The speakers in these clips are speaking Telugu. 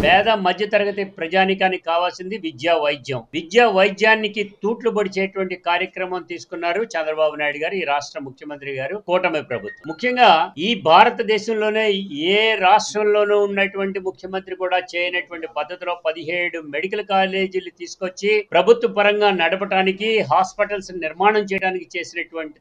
పేద మధ్యతరగతి ప్రజానికానికి కావాల్సింది విద్యా వైద్యానికి తూట్లు పొడిచేటువంటి కార్యక్రమం తీసుకున్నారు చంద్రబాబు నాయుడు గారు, ఈ రాష్ట్ర ముఖ్యమంత్రి గారు, కూటమి ప్రభుత్వం. ముఖ్యంగా ఈ భారతదేశంలోనే ఏ రాష్ట్రంలోనూ ఉన్నటువంటి ముఖ్యమంత్రి కూడా చేయనటువంటి పద్ధతిలో 17 మెడికల్ కాలేజీలు తీసుకొచ్చి ప్రభుత్వ పరంగా నడపడానికి, హాస్పిటల్స్ నిర్మాణం చేయడానికి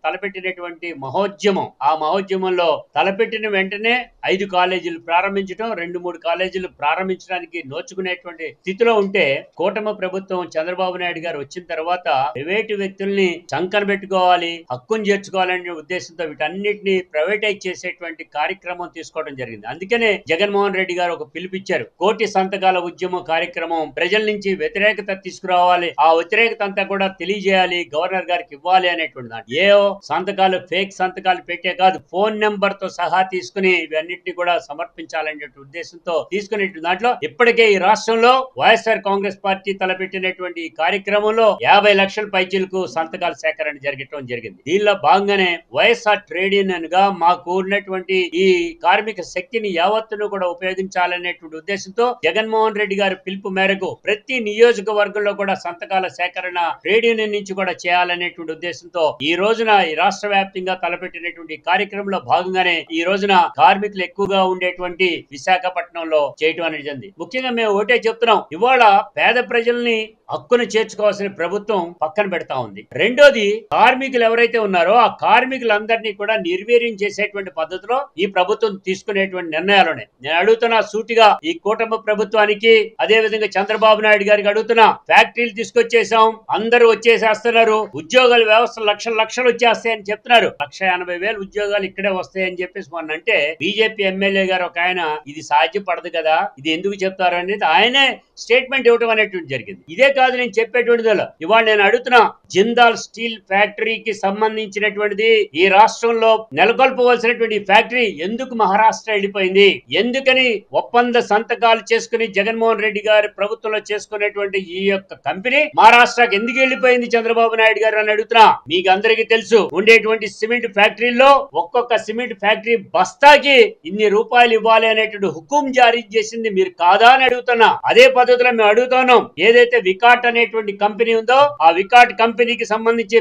తలపెట్టినటువంటి మహోద్యమం. ఆ మహోద్యమంలో తలపెట్టిన వెంటనే 5 కాలేజీలు ప్రారంభించడం, 2-3 కాలేజీలు ప్రారంభించడానికి నోచుకునేటువంటి స్థితిలో ఉంటే, కూటమి ప్రభుత్వం చంద్రబాబు నాయుడు గారు వచ్చిన తర్వాత ప్రైవేటు వ్యక్తుల్ని చంకన పెట్టుకోవాలి, హక్కును చేర్చుకోవాలనే ఉద్దేశంతో వీటన్నిటిని ప్రైవేటైజ్ చేసేటువంటి కార్యక్రమం తీసుకోవడం జరిగింది. అందుకనే జగన్మోహన్ రెడ్డి గారు ఒక పిలుపిచ్చారు. 1,00,000 సంతకాల ఉద్యమం కార్యక్రమం, ప్రజల నుంచి వ్యతిరేకత తీసుకురావాలి, ఆ వ్యతిరేకత అంతా కూడా తెలియజేయాలి, గవర్నర్ గారికి ఇవ్వాలి అనేటువంటి దాంట్లో ఏ సంతకాలు, ఫేక్ సంతకాలు పెట్టే కాదు, ఫోన్ నెంబర్ తో సహా తీసుకుని ఇవన్నిటిని కూడా సమర్పించాలనే ఉద్దేశంతో తీసుకునే దాంట్లో ఇప్పటికే ఈ రాష్ట్రంలో వైఎస్ఆర్ కాంగ్రెస్ పార్టీ తలపెట్టినటువంటి ఈ కార్యక్రమంలో 50 లక్షల పైచీలకు సంతకాల సేకరణ జరగటం జరిగింది. దీనిలో భాగంగానే వైఎస్ఆర్ ట్రేడ్ యూనియన్ గా మాకు ఉన్నటువంటి ఈ కార్మిక శక్తిని యావత్తును కూడా ఉపయోగించాలనేటువంటి ఉద్దేశంతో జగన్మోహన్ రెడ్డి గారి పిలుపు మేరకు ప్రతి నియోజకవర్గంలో కూడా సంతకాల సేకరణ ట్రేడ్ యూనియన్ నుంచి కూడా చేయాలనేటువంటి ఉద్దేశంతో ఈ రోజున ఈ రాష్ట్ర వ్యాప్తంగా తలపెట్టినటువంటి కార్యక్రమంలో భాగంగానే ఈ రోజున కార్మికులు ఎక్కువగా ఉండేటువంటి విశాఖపట్నంలో చేయటం అనేది జరిగింది. ముఖ్యంగా మేము ఒకటే చెప్తున్నాం, ఇవాళ పేద ప్రజల్ని హక్కును చేర్చుకోవాల్సిన ప్రభుత్వం పక్కన పెడతా ఉంది. రెండోది, కార్మికులు ఎవరైతే ఉన్నారో ఆ కార్మికులందరినీ కూడా నిర్వీర్యం చేసేటువంటి పద్ధతిలో ఈ ప్రభుత్వం తీసుకునేటువంటి నిర్ణయాలున్నాయి. నేను అడుగుతున్నా సూటిగా ఈ కూటమి ప్రభుత్వానికి, అదే విధంగా చంద్రబాబు నాయుడు గారికి అడుగుతున్నా, ఫ్యాక్టరీలు తీసుకొచ్చేసాం, అందరూ వచ్చేసేస్తున్నారు, ఉద్యోగాల వ్యవస్థ లక్షలు వచ్చేస్తాయని చెప్తున్నారు. 1,80,000 ఉద్యోగాలు ఇక్కడే వస్తాయని చెప్పేసి మొన్న అంటే బీజేపీ ఎమ్మెల్యే గారు ఒక ఆయన, ఇది సాధ్యపడదు కదా, ఇది ఎందుకు చెప్తారు అనేది ఆయనే స్టేట్మెంట్ ఇవ్వడం అనేటువంటి జరిగింది. ఇదే కాదు నేను చెప్పేటువంటిది, ఇవాళ నేను అడుగుతున్నా, జిందాల్ స్టీల్ ఫ్యాక్టరీకి సంబంధించినటువంటిది ఈ రాష్ట్రంలో నెలకొల్పవలసినటువంటి ఫ్యాక్టరీ ఎందుకు మహారాష్ట్ర వెళ్ళిపోయింది? ఎందుకని ఒప్పంద సంతకాలు చేసుకుని జగన్మోహన్ రెడ్డి గారి ప్రభుత్వంలో చేసుకునేటువంటి ఈ యొక్క కంపెనీ మహారాష్ట్రకి ఎందుకు వెళ్ళిపోయింది చంద్రబాబు నాయుడు గారు అని అడుగుతున్నా. మీకు అందరికీ తెలుసు, ఉండేటువంటి సిమెంట్ ఫ్యాక్టరీలో ఒక్కొక్క సిమెంట్ ఫ్యాక్టరీ బస్తాకి ఇన్ని రూపాయలు ఇవ్వాలి అనేటువంటి హుకుం జారీ చేసింది మీరు కాదా అని అడుగుతున్నా. అదే పద్ధతిలో మేము అడుగుతున్నాం, ఏదైతే వికాట్ అనేటువంటి కంపెనీ ఉందో ఆ వికాట్ కంపెనీకి సంబంధించి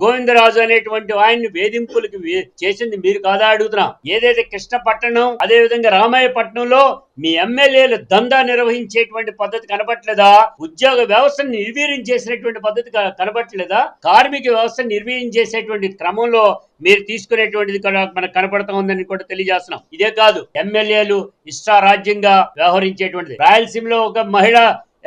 గోవిందరాజు అనేటువంటి ఆయన్ని వేధింపులకు చేసింది మీరు కాదా అడుగుతున్నాం. ఏదైతే కృష్ణపట్నం, అదే విధంగా రామాయపట్నంలో మీ ఎమ్మెల్యేలు దందా నిర్వహించేటువంటి పద్ధతి కనబట్లేదా? ఉద్యోగ వ్యవస్థను నిర్వీర్యం చేసినటువంటి పద్ధతి కనబట్లేదా? కార్మిక వ్యవస్థను నిర్వీర్యం చేసేటువంటి క్రమంలో మీరు తీసుకునేటువంటిది మనకు కనపడతా ఉందని కూడా తెలియజేస్తున్నాం. ఇదే కాదు, ఎమ్మెల్యేలు ఇష్టారాజ్యంగా వ్యవహరించేటువంటిది. రాయలసీమలో ఒక మహిళ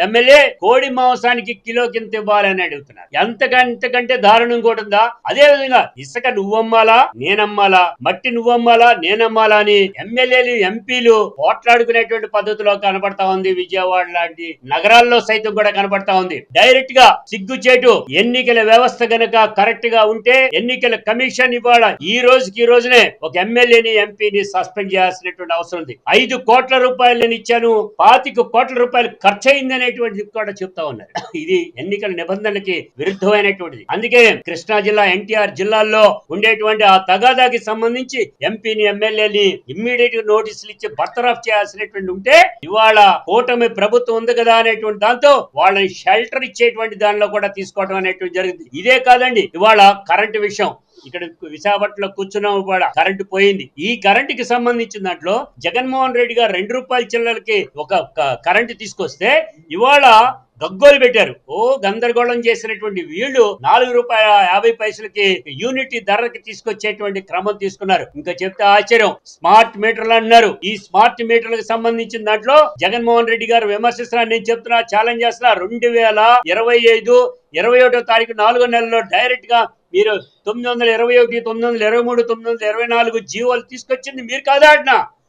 ఎమ్మెల్యే కోడి మాంసానికి కిలో కింద ఇవ్వాలని అడుగుతున్నారు. ఎంతకంటే దారుణం కూడా ఉందా? అదే విధంగా ఇసుక నువ్వమ్మాలా నేనమ్మాలా, మట్టి నువ్వమ్మాలా నేనమ్మాలా అని ఎమ్మెల్యేలు ఎంపీలు పోట్లాడుకునేటువంటి పద్ధతిలో కనబడతా ఉంది. విజయవాడ లాంటి నగరాల్లో సైతం కూడా కనబడతా ఉంది. డైరెక్ట్ గా సిగ్గుచేటు, ఎన్నికల వ్యవస్థ గనక కరెక్ట్ గా ఉంటే ఎన్నికల కమిషన్ ఇవాళ ఈ రోజునే ఒక ఎమ్మెల్యేని ఎంపీని సస్పెండ్ చేయాల్సినటువంటి అవసరం ఉంది. 5 కోట్ల రూపాయలు నేను ఇచ్చాను, 25 కోట్ల రూపాయలు ఖర్చు అయింది అనేటువంటిది కూడా చెప్తా ఉన్నారు. ఇది ఎన్నికల నిబంధనలకి విరుద్ధమైనటువంటిది. అందుకే కృష్ణా జిల్లా, ఎన్టీఆర్ జిల్లాల్లో ఉండేటువంటి ఆ తగాదాకి సంబంధించి ఎంపీని, ఎమ్మెల్యేని ఇమ్మీడియట్ గా నోటీసులు ఇచ్చి బర్తరఫ్ చేయాల్సినటువంటి ఉంటే, ఇవాళ కూటమి ప్రభుత్వం ఉంది కదా అనేటువంటి దాంతో వాళ్ళని షెల్టర్ ఇచ్చేటువంటి దానిలో కూడా తీసుకోవడం అనేటువంటి జరిగింది. ఇదే కాదండి, ఇవాళ కరెంటు విషయం, ఇక్కడ విశాఖపట్నంలో కూర్చున్నాం, కూడా కరెంటు పోయింది. ఈ కరెంటుకి సంబంధించిన దాంట్లో జగన్మోహన్ రెడ్డి గారు 2 రూపాయల చిల్లలకి ఒక కరెంటు తీసుకొస్తే ఇవాళ గగ్గోలు పెట్టారు. గందరగోళం చేసినటువంటి వీళ్ళు 4 రూపాయల 50 పైసలకి యూనిట్ ధరకి తీసుకొచ్చేటువంటి క్రమం తీసుకున్నారు. ఇంకా చెప్తే ఆశ్చర్యం, స్మార్ట్ మీటర్లు అన్నారు. ఈ స్మార్ట్ మీటర్లకు సంబంధించిన దాంట్లో జగన్మోహన్ రెడ్డి గారు విమర్శిస్తున్నారు. నేను చెప్తున్నా, ఛాలెంజ్ చేస్తున్నా, 2025 21వ తారీఖు 4వ నెలలో డైరెక్ట్ గా మీరు 921, 923, 924 జీవోలు తీసుకొచ్చింది మీరు కాదా అంటున్నా.